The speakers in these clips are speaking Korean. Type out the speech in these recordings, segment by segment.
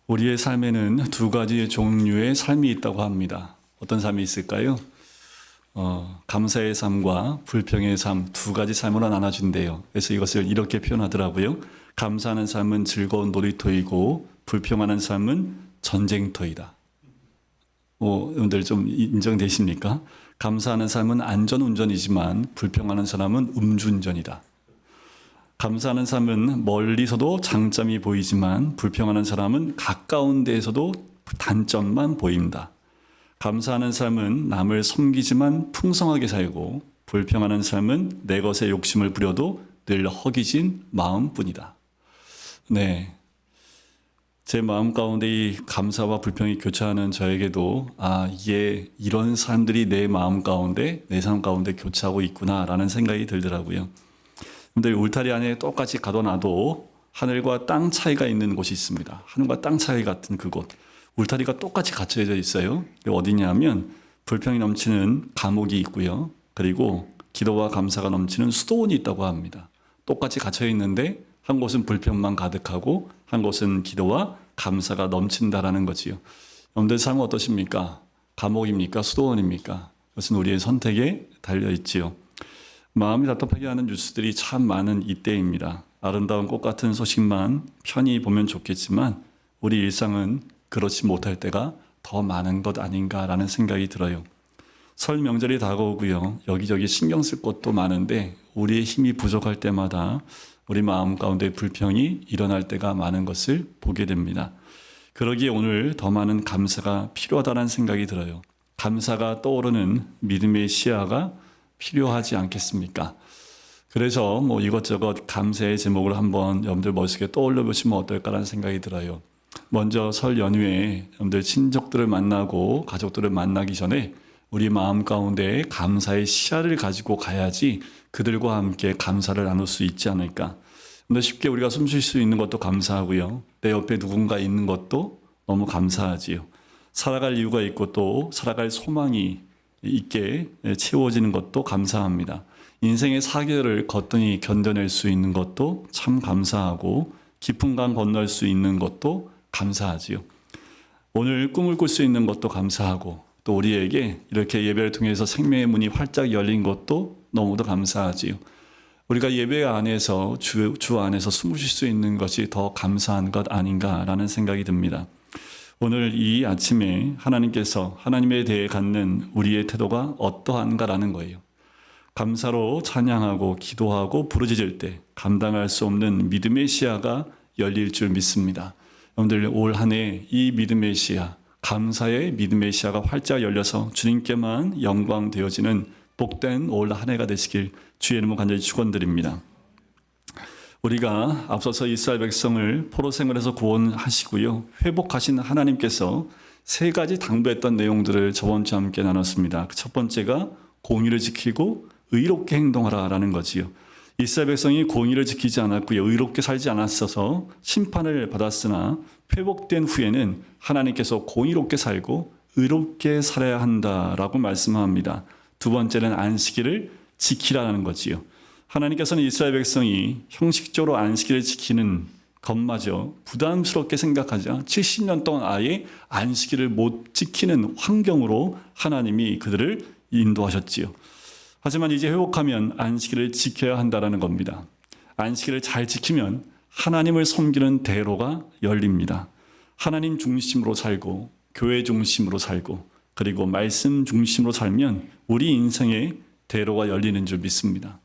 우리의 삶에는 두 가지 종류의 삶이 있다고 합니다. 어떤 삶이 있을까요? 감사의 삶과 불평의 삶, 두 가지 삶으로 나눠진대요. 그래서 이것을 이렇게 표현하더라고요. 감사하는 삶은 즐거운 놀이터이고 불평하는 삶은 전쟁터이다. 여러분들 좀 인정되십니까? 감사하는 삶은 안전운전이지만 불평하는 사람은 음주운전이다. 감사하는 삶은 멀리서도 장점이 보이지만 불평하는 사람은 가까운 데에서도 단점만 보인다. 감사하는 삶은 남을 섬기지만 풍성하게 살고 불평하는 삶은 내 것에 욕심을 부려도 늘 허기진 마음뿐이다. 네, 제 마음 가운데 이 감사와 불평이 교차하는 저에게도 이게 이런 사람들이 내 마음 가운데, 내 삶 가운데 교차하고 있구나라는 생각이 들더라고요. 근데 울타리 안에 똑같이 가둬놔도 하늘과 땅 차이가 있는 곳이 있습니다. 하늘과 땅 차이 같은 그곳. 울타리가 똑같이 갇혀져 있어요. 어디냐면 불평이 넘치는 감옥이 있고요. 그리고 기도와 감사가 넘치는 수도원이 있다고 합니다. 똑같이 갇혀 있는데 한 곳은 불평만 가득하고 한 곳은 기도와 감사가 넘친다라는 거지요. 여러분들 삶은 어떠십니까? 감옥입니까? 수도원입니까? 그것은 우리의 선택에 달려 있지요. 마음이 답답하게 하는 뉴스들이 참 많은 이때입니다. 아름다운 꽃 같은 소식만 편히 보면 좋겠지만 우리 일상은 그렇지 못할 때가 더 많은 것 아닌가라는 생각이 들어요. 설 명절이 다가오고요. 여기저기 신경 쓸 것도 많은데 우리의 힘이 부족할 때마다 우리 마음 가운데 불평이 일어날 때가 많은 것을 보게 됩니다. 그러기에 오늘 더 많은 감사가 필요하다는 생각이 들어요. 감사가 떠오르는 믿음의 시야가 필요하지 않겠습니까? 그래서 이것저것 감사의 제목을 한번 여러분들 머릿속에 떠올려 보시면 어떨까라는 생각이 들어요. 먼저 설 연휴에 여러분들 친족들을 만나고 가족들을 만나기 전에 우리 마음 가운데 감사의 시야를 가지고 가야지 그들과 함께 감사를 나눌 수 있지 않을까. 쉽게 우리가 숨 쉴 수 있는 것도 감사하고요. 내 옆에 누군가 있는 것도 너무 감사하지요. 살아갈 이유가 있고 또 살아갈 소망이 있게 채워지는 것도 감사합니다. 인생의 사계를 거뜬히 견뎌낼 수 있는 것도 참 감사하고 깊은 강 건널 수 있는 것도 감사하지요. 오늘 꿈을 꿀 수 있는 것도 감사하고 또 우리에게 이렇게 예배를 통해서 생명의 문이 활짝 열린 것도 너무도 감사하지요. 우리가 예배 안에서 주 안에서 숨을 쉴 수 있는 것이 더 감사한 것 아닌가라는 생각이 듭니다. 오늘 이 아침에 하나님께서 하나님에 대해 갖는 우리의 태도가 어떠한가라는 거예요. 감사로 찬양하고 기도하고 부르짖을 때 감당할 수 없는 믿음의 시야가 열릴 줄 믿습니다. 여러분들 올 한 해 이 믿음의 시야, 감사의 믿음의 시야가 활짝 열려서 주님께만 영광 되어지는 복된 올 한 해가 되시길 주의 이름으로 간절히 축원드립니다. 우리가 앞서서 이스라엘 백성을 포로 생활에서 구원하시고요. 회복하신 하나님께서 세 가지 당부했던 내용들을 저번 주에 함께 나눴습니다. 첫 번째가 공의를 지키고 의롭게 행동하라라는 거지요. 이스라엘 백성이 공의를 지키지 않았고요. 의롭게 살지 않았어서 심판을 받았으나 회복된 후에는 하나님께서 공의롭게 살고 의롭게 살아야 한다라고 말씀합니다. 두 번째는 안식일을 지키라는 거지요. 하나님께서는 이스라엘 백성이 형식적으로 안식일을 지키는 것마저 부담스럽게 생각하자 70년 동안 아예 안식일을 못 지키는 환경으로 하나님이 그들을 인도하셨지요. 하지만 이제 회복하면 안식일을 지켜야 한다는 겁니다. 안식일을 잘 지키면 하나님을 섬기는 대로가 열립니다. 하나님 중심으로 살고 교회 중심으로 살고 그리고 말씀 중심으로 살면 우리 인생의 대로가 열리는 줄 믿습니다.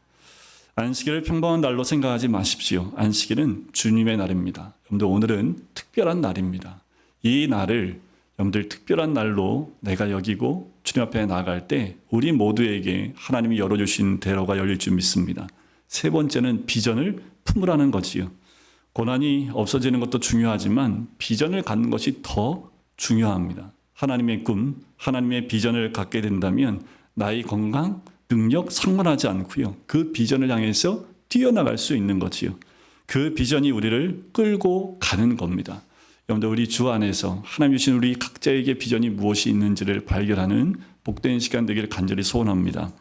안식일을 평범한 날로 생각하지 마십시오. 안식일은 주님의 날입니다. 여러분들 오늘은 특별한 날입니다. 이 날을 여러분들 특별한 날로 내가 여기고 주님 앞에 나아갈 때 우리 모두에게 하나님이 열어주신 대로가 열릴 줄 믿습니다. 세 번째는 비전을 품으라는 거지요. 고난이 없어지는 것도 중요하지만 비전을 갖는 것이 더 중요합니다. 하나님의 꿈, 하나님의 비전을 갖게 된다면 나의 건강, 능력 상관하지 않고요. 그 비전을 향해서 뛰어나갈 수 있는 거지요. 그 비전이 우리를 끌고 가는 겁니다. 여러분들 우리 주 안에서 하나님 주신 우리 각자에게 비전이 무엇이 있는지를 발견하는 복된 시간 되기를 간절히 소원합니다.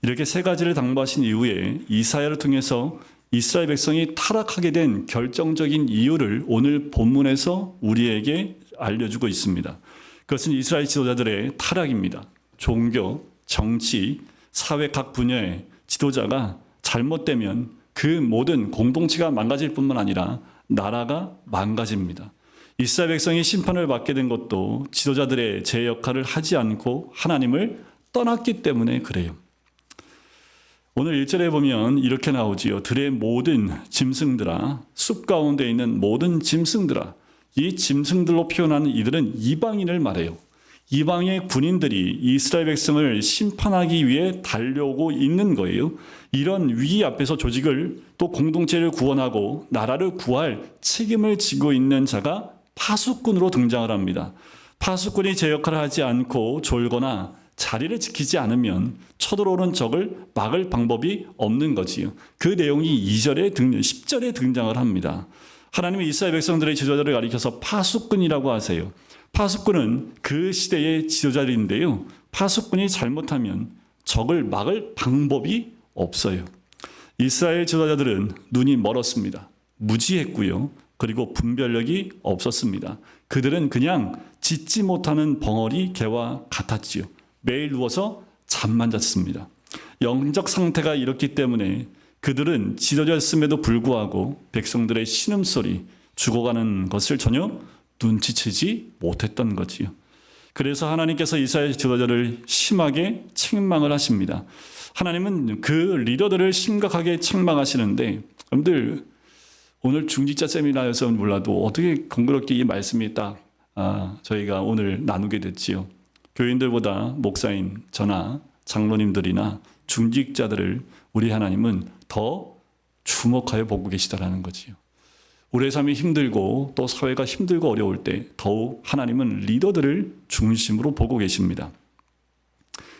이렇게 세 가지를 당부하신 이후에 이사야를 통해서 이스라엘 백성이 타락하게 된 결정적인 이유를 오늘 본문에서 우리에게 알려주고 있습니다. 그것은 이스라엘 지도자들의 타락입니다. 종교, 정치, 사회 각 분야의 지도자가 잘못되면 그 모든 공동체가 망가질 뿐만 아니라 나라가 망가집니다. 이스라엘 백성이 심판을 받게 된 것도 지도자들의 제 역할을 하지 않고 하나님을 떠났기 때문에 그래요. 오늘 1절에 보면 이렇게 나오지요. 들의 모든 짐승들아, 숲 가운데 있는 모든 짐승들아. 이 짐승들로 표현하는 이들은 이방인을 말해요. 이방의 군인들이 이스라엘 백성을 심판하기 위해 달려오고 있는 거예요. 이런 위기 앞에서 조직을 또 공동체를 구원하고 나라를 구할 책임을 지고 있는 자가 파수꾼으로 등장을 합니다. 파수꾼이 제 역할을 하지 않고 졸거나 자리를 지키지 않으면 쳐들어오는 적을 막을 방법이 없는 거지요. 그 내용이 10절에 등장을 합니다. 하나님은 이스라엘 백성들의 지도자를 가리켜서 파수꾼이라고 하세요. 파수꾼은 그 시대의 지도자인데요. 파수꾼이 잘못하면 적을 막을 방법이 없어요. 이스라엘 지도자들은 눈이 멀었습니다. 무지했고요. 그리고 분별력이 없었습니다. 그들은 그냥 짖지 못하는 벙어리 개와 같았지요. 매일 누워서 잠만 잤습니다. 영적 상태가 이렇기 때문에 그들은 지도자였음에도 불구하고 백성들의 신음소리, 죽어가는 것을 전혀 눈치채지 못했던 거지요. 그래서 하나님께서 이스라엘 지도자를 심하게 책망을 하십니다. 하나님은 그 리더들을 심각하게 책망하시는데, 여러분들 오늘 중직자 세미나에서 몰라도 어떻게 공교롭게 이 말씀이 딱 저희가 오늘 나누게 됐지요. 교인들보다 목사인 저나 장로님들이나 중직자들을 우리 하나님은 더 주목하여 보고 계시다라는 거지요. 우리의 삶이 힘들고 또 사회가 힘들고 어려울 때 더욱 하나님은 리더들을 중심으로 보고 계십니다.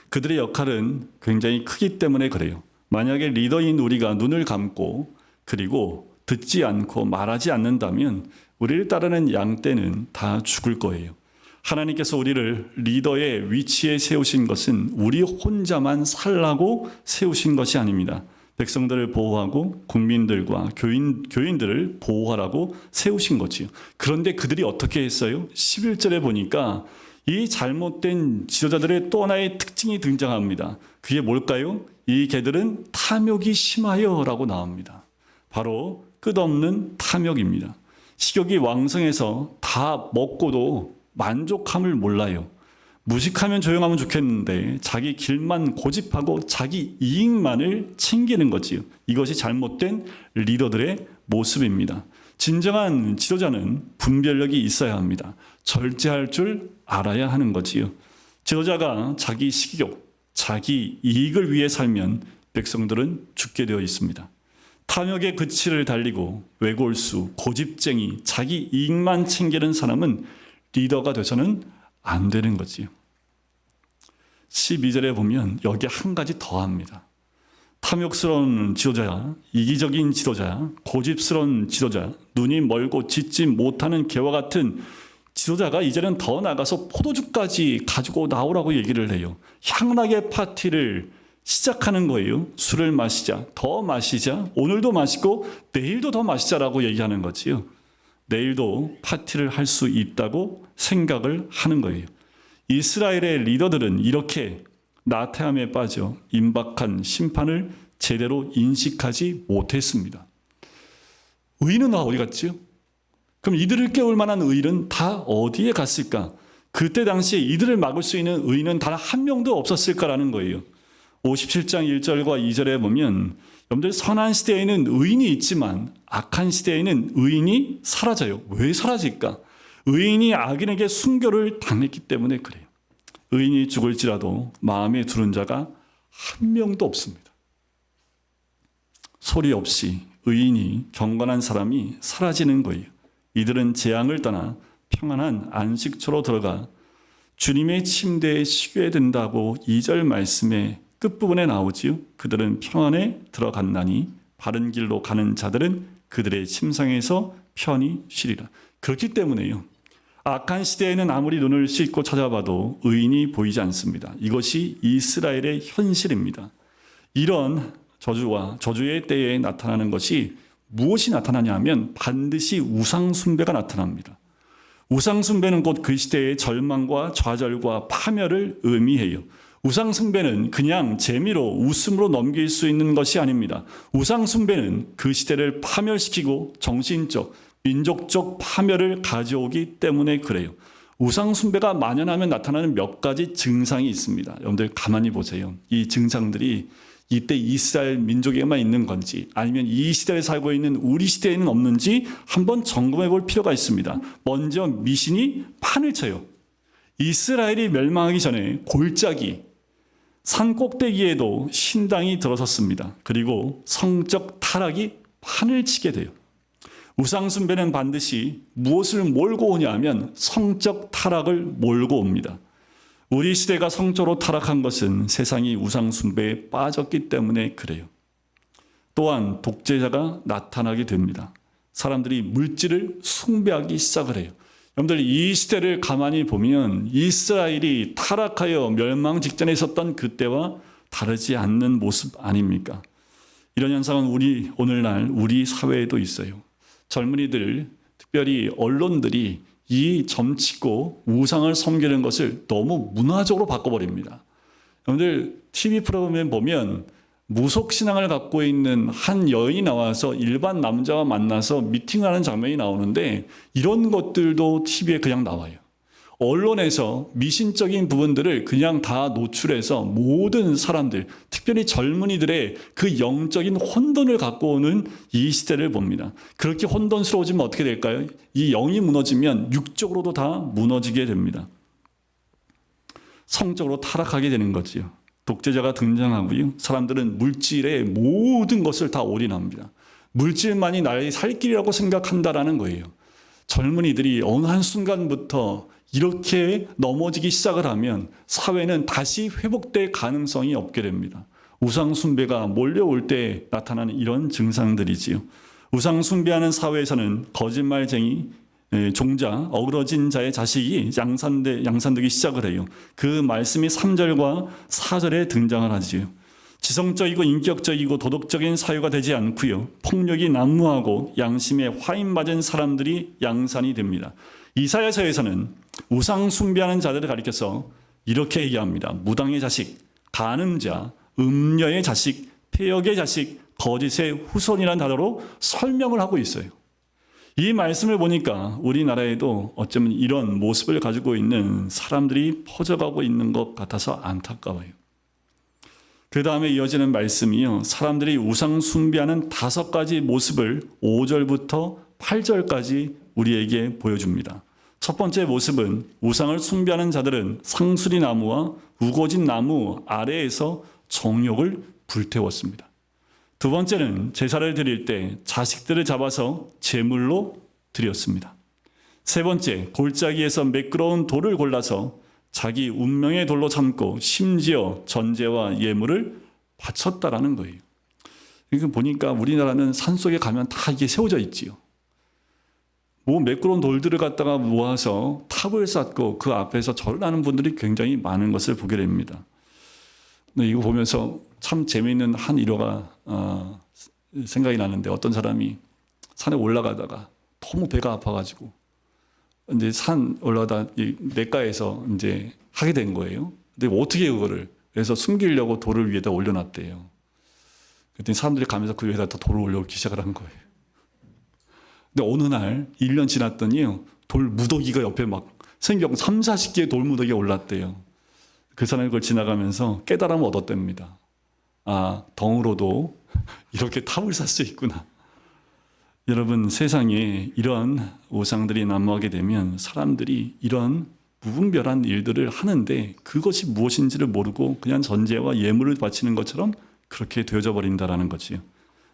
그들의 역할은 굉장히 크기 때문에 그래요. 만약에 리더인 우리가 눈을 감고 그리고 듣지 않고 말하지 않는다면 우리를 따르는 양떼는 다 죽을 거예요. 하나님께서 우리를 리더의 위치에 세우신 것은 우리 혼자만 살라고 세우신 것이 아닙니다. 백성들을 보호하고 국민들과 교인들을 보호하라고 세우신 거지요. 그런데 그들이 어떻게 했어요? 11절에 보니까 이 잘못된 지도자들의 또 하나의 특징이 등장합니다. 그게 뭘까요? 이 개들은 탐욕이 심하여라고 나옵니다. 바로 끝없는 탐욕입니다. 식욕이 왕성해서 다 먹고도 만족함을 몰라요. 무식하면 조용하면 좋겠는데 자기 길만 고집하고 자기 이익만을 챙기는 거지요. 이것이 잘못된 리더들의 모습입니다. 진정한 지도자는 분별력이 있어야 합니다. 절제할 줄 알아야 하는 거지요. 지도자가 자기 식욕, 자기 이익을 위해 살면 백성들은 죽게 되어 있습니다. 탐욕의 그치를 달리고 외골수, 고집쟁이, 자기 이익만 챙기는 사람은 리더가 돼서는 안 되는 거지요. 12절에 보면 여기에 한 가지 더 합니다. 탐욕스러운 지도자, 이기적인 지도자, 고집스러운 지도자, 눈이 멀고 짖지 못하는 개와 같은 지도자가 이제는 더 나가서 포도주까지 가지고 나오라고 얘기를 해요. 향락의 파티를 시작하는 거예요. 술을 마시자, 더 마시자, 오늘도 마시고 내일도 더 마시자라고 얘기하는 거지요. 내일도 파티를 할 수 있다고 생각을 하는 거예요. 이스라엘의 리더들은 이렇게 나태함에 빠져 임박한 심판을 제대로 인식하지 못했습니다. 의인은 어디 갔지요? 그럼 이들을 깨울 만한 의인은 다 어디에 갔을까? 그때 당시에 이들을 막을 수 있는 의인은 단 한 명도 없었을까라는 거예요. 57장 1절과 2절에 보면 여러분들 선한 시대에는 의인이 있지만 악한 시대에는 의인이 사라져요. 왜 사라질까? 의인이 악인에게 순교를 당했기 때문에 그래요. 의인이 죽을지라도 마음에 두는 자가 한 명도 없습니다. 소리 없이 의인이 경건한 사람이 사라지는 거예요. 이들은 재앙을 떠나 평안한 안식처로 들어가 주님의 침대에 쉬게 된다고 2절 말씀에 끝부분에 나오지요. 그들은 평안에 들어갔나니 바른 길로 가는 자들은 그들의 침상에서 편히 쉬리라. 그렇기 때문에요. 악한 시대에는 아무리 눈을 씻고 찾아봐도 의인이 보이지 않습니다. 이것이 이스라엘의 현실입니다. 이런 저주와 저주의 때에 나타나는 것이 무엇이 나타나냐 하면 반드시 우상숭배가 나타납니다. 우상숭배는 곧 그 시대의 절망과 좌절과 파멸을 의미해요. 우상숭배는 그냥 재미로 웃음으로 넘길 수 있는 것이 아닙니다. 우상숭배는 그 시대를 파멸시키고 정신적, 민족적 파멸을 가져오기 때문에 그래요. 우상숭배가 만연하면 나타나는 몇 가지 증상이 있습니다. 여러분들 가만히 보세요. 이 증상들이 이때 이스라엘 민족에만 있는 건지 아니면 이 시대에 살고 있는 우리 시대에는 없는지 한번 점검해 볼 필요가 있습니다. 먼저 미신이 판을 쳐요. 이스라엘이 멸망하기 전에 골짜기, 산 꼭대기에도 신당이 들어섰습니다. 그리고 성적 타락이 판을 치게 돼요. 우상숭배는 반드시 무엇을 몰고 오냐 하면 성적 타락을 몰고 옵니다. 우리 시대가 성적으로 타락한 것은 세상이 우상숭배에 빠졌기 때문에 그래요. 또한 독재자가 나타나게 됩니다. 사람들이 물질을 숭배하기 시작을 해요. 여러분들 이 시대를 가만히 보면 이스라엘이 타락하여 멸망 직전에 있었던 그때와 다르지 않는 모습 아닙니까? 이런 현상은 오늘날 우리 사회에도 있어요. 젊은이들, 특별히 언론들이 이 점치고 우상을 섬기는 것을 너무 문화적으로 바꿔버립니다. 여러분들 TV 프로그램에 보면 무속신앙을 갖고 있는 한 여인이 나와서 일반 남자와 만나서 미팅하는 장면이 나오는데 이런 것들도 TV에 그냥 나와요. 언론에서 미신적인 부분들을 그냥 다 노출해서 모든 사람들, 특별히 젊은이들의 그 영적인 혼돈을 갖고 오는 이 시대를 봅니다. 그렇게 혼돈스러워지면 어떻게 될까요? 이 영이 무너지면 육적으로도 다 무너지게 됩니다. 성적으로 타락하게 되는 거지요. 독재자가 등장하고요. 사람들은 물질의 모든 것을 다 올인합니다. 물질만이 나의 살 길이라고 생각한다라는 거예요. 젊은이들이 어느 한순간부터 이렇게 넘어지기 시작을 하면 사회는 다시 회복될 가능성이 없게 됩니다. 우상숭배가 몰려올 때 나타나는 이런 증상들이지요. 우상숭배하는 사회에서는 거짓말쟁이, 종자, 어그러진 자의 자식이 양산되기 시작을 해요. 그 말씀이 3절과 4절에 등장을 하지요. 지성적이고 인격적이고 도덕적인 사유가 되지 않고요. 폭력이 난무하고 양심에 화인 맞은 사람들이 양산이 됩니다. 이사야서에서는 우상 숭배하는 자들을 가리켜서 이렇게 얘기합니다. 무당의 자식, 간음자, 음녀의 자식, 폐역의 자식, 거짓의 후손이라는 단어로 설명을 하고 있어요. 이 말씀을 보니까 우리나라에도 어쩌면 이런 모습을 가지고 있는 사람들이 퍼져가고 있는 것 같아서 안타까워요. 그 다음에 이어지는 말씀이요. 사람들이 우상 숭배하는 5가지 모습을 5절부터 8절까지 우리에게 보여줍니다. 첫 번째 모습은 우상을 숭배하는 자들은 상수리 나무와 우거진 나무 아래에서 정욕을 불태웠습니다. 두 번째는 제사를 드릴 때 자식들을 잡아서 제물로 드렸습니다. 세 번째, 골짜기에서 매끄러운 돌을 골라서 자기 운명의 돌로 삼고 심지어 전제와 예물을 바쳤다라는 거예요. 이거 보니까 우리나라는 산속에 가면 다 이게 세워져 있지요. 매끄러운 돌들을 갖다가 모아서 탑을 쌓고 그 앞에서 절을 하는 분들이 굉장히 많은 것을 보게 됩니다. 근데 이거 보면서 참 재미있는 한 일화가 생각이 나는데 어떤 사람이 산에 올라가다가 너무 배가 아파가지고 이제 산 올라가다 냇가에서 이제 하게 된 거예요. 근데 어떻게 그거를 그래서 숨기려고 돌을 위에다 올려놨대요. 그랬더니 사람들이 가면서 그 위에다 또 돌을 올려오기 시작을 한 거예요. 근데 어느 날 1년 지났더니 돌 무더기가 옆에 막 생겨 3, 40개의 돌 무더기가 올랐대요. 그 사람이 그걸 지나가면서 깨달음을 얻었답니다. 아, 덩으로도 이렇게 탑을 쌓을 수 있구나. 여러분, 세상에 이런 우상들이 난무하게 되면 사람들이 이런 무분별한 일들을 하는데 그것이 무엇인지를 모르고 그냥 전제와 예물을 바치는 것처럼 그렇게 되어져 버린다는 거지요.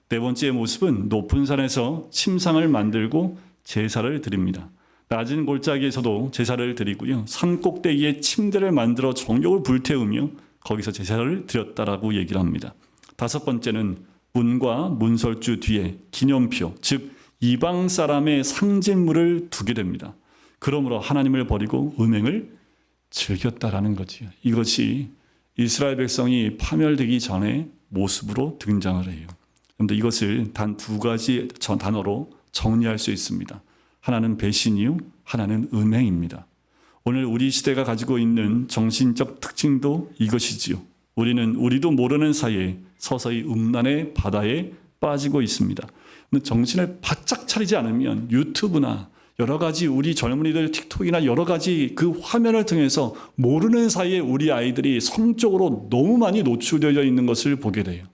네 번째 모습은 높은 산에서 침상을 만들고 제사를 드립니다. 낮은 골짜기에서도 제사를 드리고요. 산 꼭대기에 침대를 만들어 정욕을 불태우며 거기서 제사를 드렸다라고 얘기를 합니다. 다섯 번째는 문과 문설주 뒤에 기념표, 즉 이방 사람의 상징물을 두게 됩니다. 그러므로 하나님을 버리고 음행을 즐겼다라는 거지요. 이것이 이스라엘 백성이 파멸되기 전에 모습으로 등장을 해요. 그런데 이것을 단 두 가지 단어로 정리할 수 있습니다. 하나는 배신이요, 하나는 음행입니다. 오늘 우리 시대가 가지고 있는 정신적 특징도 이것이지요. 우리도 모르는 사이에 서서히 음란의 바다에 빠지고 있습니다. 정신을 바짝 차리지 않으면 유튜브나 여러 가지 우리 젊은이들 틱톡이나 여러 가지 그 화면을 통해서 모르는 사이에 우리 아이들이 성적으로 너무 많이 노출되어 있는 것을 보게 돼요.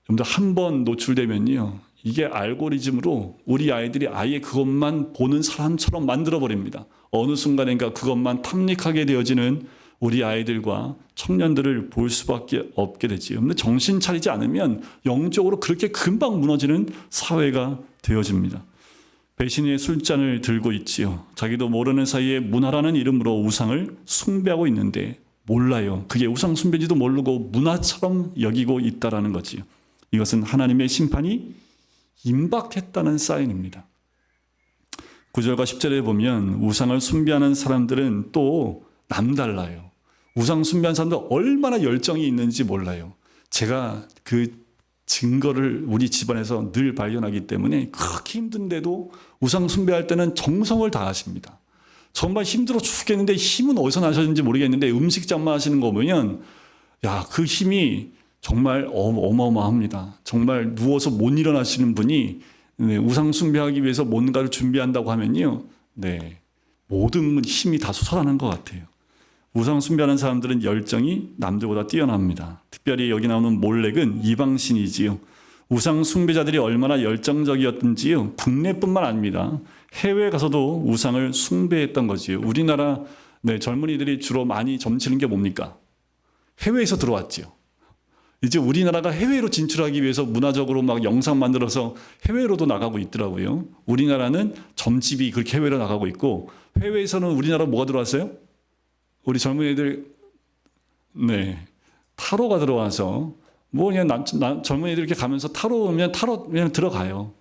여러분들 한 번 노출되면요, 이게 알고리즘으로 우리 아이들이 아예 그것만 보는 사람처럼 만들어버립니다. 어느 순간인가 그것만 탐닉하게 되어지는 우리 아이들과 청년들을 볼 수밖에 없게 되지요. 근데 정신 차리지 않으면 영적으로 그렇게 금방 무너지는 사회가 되어집니다. 배신의 술잔을 들고 있지요. 자기도 모르는 사이에 문화라는 이름으로 우상을 숭배하고 있는데 몰라요. 그게 우상 숭배인지도 모르고 문화처럼 여기고 있다라는 거지요. 이것은 하나님의 심판이 임박했다는 사인입니다. 9절과 10절에 보면 우상을 숭배하는 사람들은 또 남달라요. 우상 숭배하는 사람들 얼마나 열정이 있는지 몰라요. 제가 그 증거를 우리 집안에서 늘 발견하기 때문에 그렇게 힘든데도 우상 숭배할 때는 정성을 다하십니다. 정말 힘들어 죽겠는데 힘은 어디서 나셨는지 모르겠는데 음식 장만하시는 거 보면 그 힘이 정말 어마어마합니다. 정말 누워서 못 일어나시는 분이 우상 숭배하기 위해서 뭔가를 준비한다고 하면요, 모든 힘이 다 솟아나는 것 같아요. 우상 숭배하는 사람들은 열정이 남들보다 뛰어납니다. 특별히 여기 나오는 몰렉은 이방신이지요. 우상 숭배자들이 얼마나 열정적이었던지요, 국내뿐만 아닙니다. 해외에 가서도 우상을 숭배했던 거지요. 우리나라 젊은이들이 주로 많이 점치는 게 뭡니까? 해외에서 들어왔지요. 이제 우리나라가 해외로 진출하기 위해서 문화적으로 막 영상 만들어서 해외로도 나가고 있더라고요. 우리나라는 점집이 그렇게 해외로 나가고 있고, 해외에서는 우리나라 뭐가 들어왔어요? 우리 젊은이들 타로가 들어와서 그냥 젊은이들 이렇게 가면서 타로 그냥 들어가요.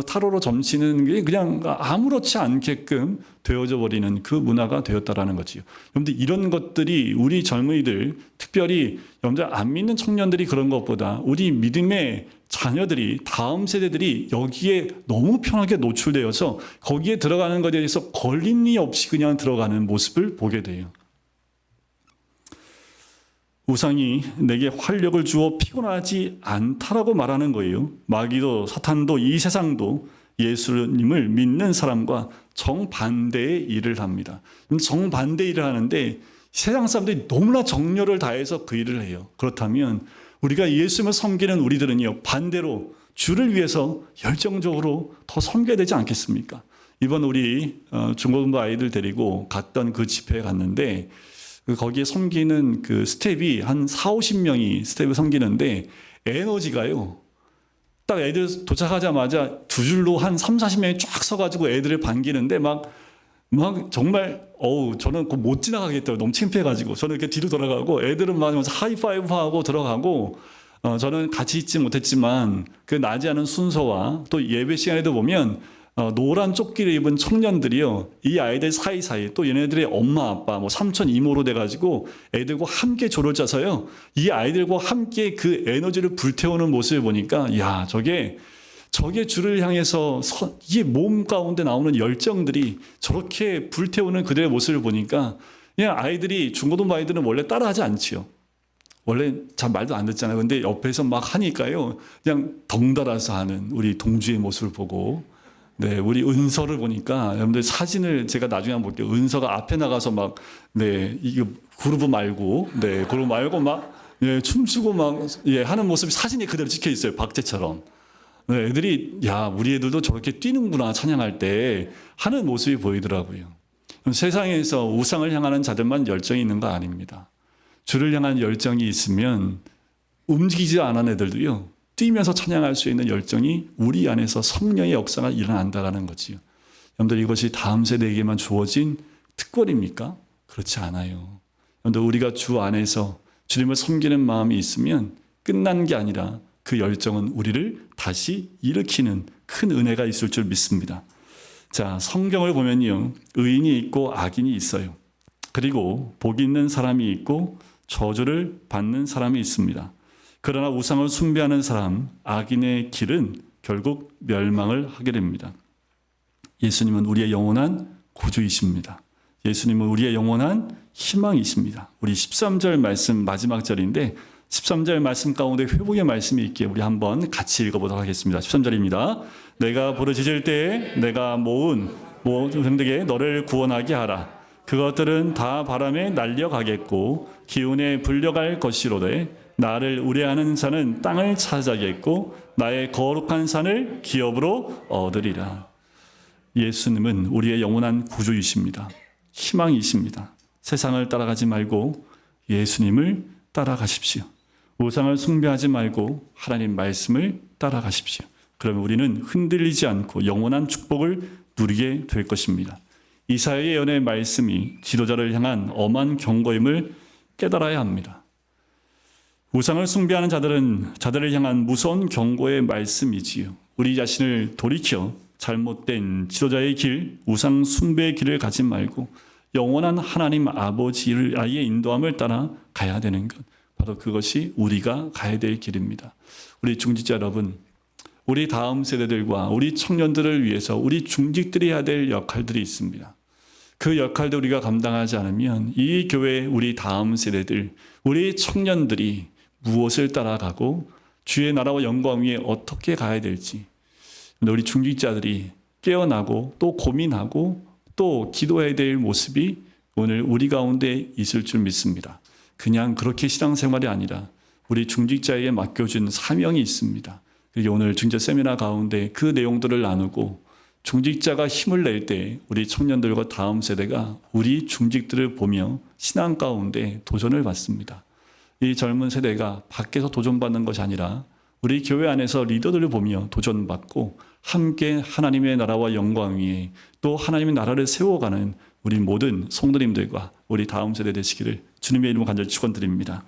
타로로 점치는 게 그냥 아무렇지 않게끔 되어져 버리는 그 문화가 되었다라는 거지요. 여러분들 이런 것들이 우리 젊은이들, 특별히 여러분들 안 믿는 청년들이 그런 것보다 우리 믿음의 자녀들이, 다음 세대들이 여기에 너무 편하게 노출되어서 거기에 들어가는 것에 대해서 걸림이 없이 그냥 들어가는 모습을 보게 돼요. 우상이 내게 활력을 주어 피곤하지 않다라고 말하는 거예요. 마귀도 사탄도 이 세상도 예수님을 믿는 사람과 정반대의 일을 합니다. 정반대 일을 하는데 세상 사람들이 너무나 정열을 다해서 그 일을 해요. 그렇다면 우리가 예수님을 섬기는 우리들은요, 반대로 주를 위해서 열정적으로 더 섬겨야 되지 않겠습니까? 이번 우리 중고등부 아이들 데리고 갔던 그 집회에 갔는데 거기에 섬기는 그 스텝이 한 40-50명이 스텝을 섬기는데 에너지가요, 딱 애들 도착하자마자 두 줄로 한 30-40명이 쫙 서가지고 애들을 반기는데 막 정말 저는 그거 못 지나가겠더라고요. 너무 창피해가지고 저는 이렇게 뒤로 돌아가고 애들은 막 하이파이브 하고 들어가고 저는 같이 있지 못했지만 그 나지 않은 순서와 또 예배 시간에도 보면 노란 조끼를 입은 청년들이요, 이 아이들 사이사이 또 얘네들의 엄마 아빠 삼촌 이모로 돼가지고 애들과 함께 조를 짜서요, 이 아이들과 함께 그 에너지를 불태우는 모습을 보니까 저게 주를 향해서 이게 몸 가운데 나오는 열정들이 저렇게 불태우는 그들의 모습을 보니까 그냥 아이들이, 중고등부 아이들은 원래 따라하지 않지요. 원래 잘 말도 안 듣잖아요. 근데 옆에서 막 하니까요, 그냥 덩달아서 하는 우리 동주의 모습을 보고, 우리 은서를 보니까, 여러분들 사진을 제가 나중에 한번 볼게요. 은서가 앞에 나가서 이거 그루브 말고 춤추고 하는 모습이 사진에 그대로 찍혀 있어요. 박제처럼. 애들이, 우리 애들도 저렇게 뛰는구나, 찬양할 때 하는 모습이 보이더라고요. 세상에서 우상을 향하는 자들만 열정이 있는 거 아닙니다. 주를 향한 열정이 있으면 움직이지 않은 애들도요, 뛰면서 찬양할 수 있는 열정이 우리 안에서 성령의 역사가 일어난다는 거지요. 여러분들 이것이 다음 세대에게만 주어진 특권입니까? 그렇지 않아요. 여러분들 우리가 주 안에서 주님을 섬기는 마음이 있으면 끝난 게 아니라 그 열정은 우리를 다시 일으키는 큰 은혜가 있을 줄 믿습니다. 자, 성경을 보면요, 의인이 있고 악인이 있어요. 그리고 복이 있는 사람이 있고 저주를 받는 사람이 있습니다. 그러나 우상을 숭배하는 사람, 악인의 길은 결국 멸망을 하게 됩니다. 예수님은 우리의 영원한 구주이십니다. 예수님은 우리의 영원한 희망이십니다. 우리 13절 말씀 마지막 절인데 13절 말씀 가운데 회복의 말씀이 있기에 우리 한번 같이 읽어보도록 하겠습니다. 13절입니다. 내가 부르짖을 때에 내가 모은 모든에게 너를 구원하게 하라. 그것들은 다 바람에 날려가겠고 기운에 불려갈 것이로되 나를 우려하는 자는 땅을 차지하겠고 나의 거룩한 산을 기업으로 얻으리라. 예수님은 우리의 영원한 구주이십니다. 희망이십니다. 세상을 따라가지 말고 예수님을 따라가십시오. 우상을 숭배하지 말고 하나님 말씀을 따라가십시오. 그러면 우리는 흔들리지 않고 영원한 축복을 누리게 될 것입니다. 이사야의 예언의 말씀이 지도자를 향한 엄한 경고임을 깨달아야 합니다. 우상을 숭배하는 자들을 향한 무서운 경고의 말씀이지요. 우리 자신을 돌이켜 잘못된 지도자의 길, 우상 숭배의 길을 가지 말고 영원한 하나님 아버지의 인도함을 따라 가야 되는 것. 바로 그것이 우리가 가야 될 길입니다. 우리 중직자 여러분, 우리 다음 세대들과 우리 청년들을 위해서 우리 중직들이 해야 될 역할들이 있습니다. 그 역할도 우리가 감당하지 않으면 이 교회 우리 다음 세대들, 우리 청년들이 무엇을 따라가고 주의 나라와 영광 위에 어떻게 가야 될지 우리 중직자들이 깨어나고 또 고민하고 또 기도해야 될 모습이 오늘 우리 가운데 있을 줄 믿습니다. 그냥 그렇게 신앙생활이 아니라 우리 중직자에게 맡겨준 사명이 있습니다. 그리고 오늘 중직자 세미나 가운데 그 내용들을 나누고 중직자가 힘을 낼 때 우리 청년들과 다음 세대가 우리 중직들을 보며 신앙 가운데 도전을 받습니다. 이 젊은 세대가 밖에서 도전받는 것이 아니라 우리 교회 안에서 리더들을 보며 도전받고 함께 하나님의 나라와 영광 위에 또 하나님의 나라를 세워가는 우리 모든 성도님들과 우리 다음 세대 되시기를 주님의 이름으로 간절히 축원드립니다.